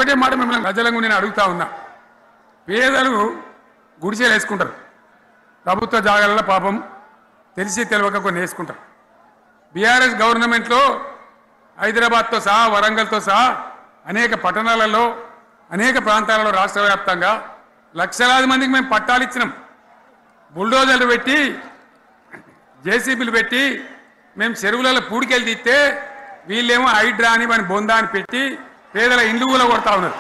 ఒకటే మాట మిమ్మల్ని ప్రజలకు నేను అడుగుతా ఉన్నా. పేదలు గుడిసెలు వేసుకుంటారు, ప్రభుత్వ జాగాలలో పాపం తెలిసి తెలియక కొన్ని వేసుకుంటారు. బీఆర్ఎస్ గవర్నమెంట్లో హైదరాబాద్తో సహా వరంగల్తో సహా అనేక పట్టణాలలో అనేక ప్రాంతాలలో రాష్ట్ర వ్యాప్తంగా లక్షలాది మందికి మేము పట్టాలు ఇచ్చినాం. బుల్డోజర్లు పెట్టి జేసీబీలు పెట్టి మేము చెరువులలో పూడికెళ్ళి తీస్తే వీళ్ళేమో హైడ్రా అని మన బొందా అని పెట్టి పేదల ఇండ్లు కూడా కొడతా ఉన్నారు.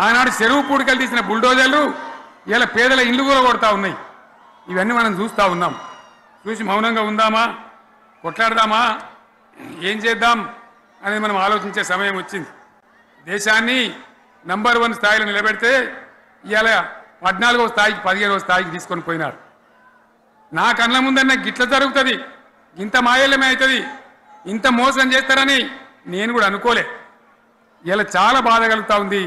ఆనాడు చెరువు పూడికెళ్ళి తీసిన బుల్డోజర్లు ఇలా పేదల ఇండ్లు కూడా కొడతా ఉన్నాయి. ఇవన్నీ మనం చూస్తూ ఉన్నాం. చూసి మౌనంగా ఉందామా, కొట్లాడదామా, ఏం చేద్దాం అనేది మనం ఆలోచించే సమయం వచ్చింది. దేశాన్ని నంబర్ 1 స్థాయిలో నిలబెడితే ఇవాళ 14వ స్థాయికి 15వ స్థాయికి తీసుకొని పోయినారు. నా కళ్ళ ముందన్న గిట్ల జరుగుతుంది, ఇంత మాయల్యమే అవుతుంది, ఇంత మోసం చేస్తారని నేను కూడా అనుకోలే. ఇలా చాలా బాధ కలుగుతూ ఉంది,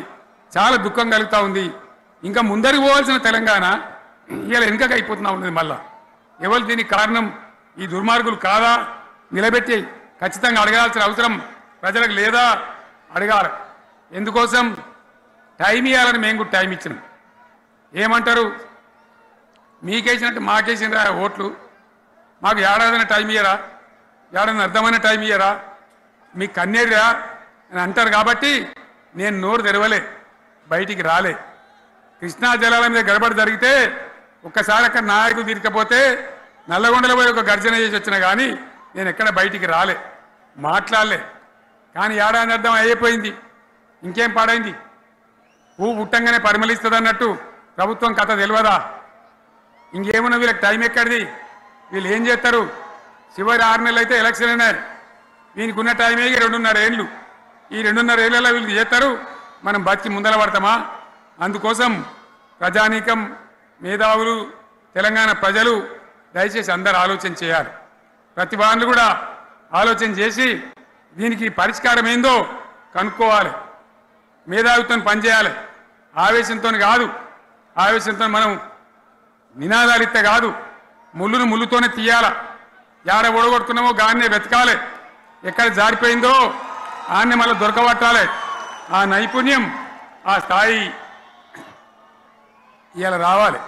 చాలా దుఃఖం కలుగుతూ ఉంది. ఇంకా ముందరికి పోవాల్సిన తెలంగాణ ఇలా వెనుకగా అయిపోతున్నా ఉన్నది. మళ్ళా ఎవరు దీనికి కారణం? ఈ దుర్మార్గులు కాదా? నిలబెట్టి ఖచ్చితంగా అడగాల్సిన అవసరం ప్రజలకు లేదా? అడగాలి. ఎందుకోసం? టైం ఇవ్వాలని మేము కూడా టైం ఇచ్చినాం. ఏమంటారు? మీకేసినట్టు మాకేసిన ఓట్లు, మాకు ఏడాదిన టైం ఇయ్యరా, ఏడాదిన అర్థమైన టైం ఇయ్యరా, మీకు కన్నేరురా అని అంటారు. కాబట్టి నేను నోరు తెరవలే, బయటికి రాలే. కృష్ణా జలాల మీద గడబడి జరిగితే ఒక్కసారి అక్కడ నాయకులు తీరకపోతే నల్లగొండలో పోయి ఒక గర్జన చేసి వచ్చినా కానీ నేను ఎక్కడ బయటికి రాలే, మాట్లాడలే. కానీ ఏడాది అర్థం అయిపోయింది, ఇంకేం పాడైంది? పువ్వు పుట్టంగానే పరిమళిస్తుంది అన్నట్టు ప్రభుత్వం కథ తెలియదా? ఇంకేమన్నా వీళ్ళకి టైం ఎక్కడిది? వీళ్ళు ఏం చేస్తారు? చివరి 6 నెలలు అయితే ఎలక్షన్ అయినాయి. వీనికి ఉన్న టైమే 2.5 ఏళ్ళు. ఈ 2.5 ఏళ్ళలో వీళ్ళు చేస్తారు, మనం బతికి ముందర పడతామా? అందుకోసం ప్రజానీకం, మేధావులు, తెలంగాణ ప్రజలు దయచేసి అందరూ ఆలోచన చేయాలి. ప్రతి వాళ్ళు కూడా ఆలోచన చేసి దీనికి పరిష్కారం ఏందో కనుక్కోవాలి. మేధావితో పనిచేయాలి, ఆవేశంతో కాదు. ఆవేశంతో మనం నినాదాలు ఇస్తే కాదు, ముళ్ళును ముళ్ళుతోనే తీయాల. యాడ ఓడగొడుతున్నామో గాన్నే వెతకాలి, ఎక్కడ జారిపోయిందో ఆన్నే మళ్ళీ దొరకబట్టాలి. ఆ నైపుణ్యం, ఆ స్థాయి ఇవాళ రావాలి.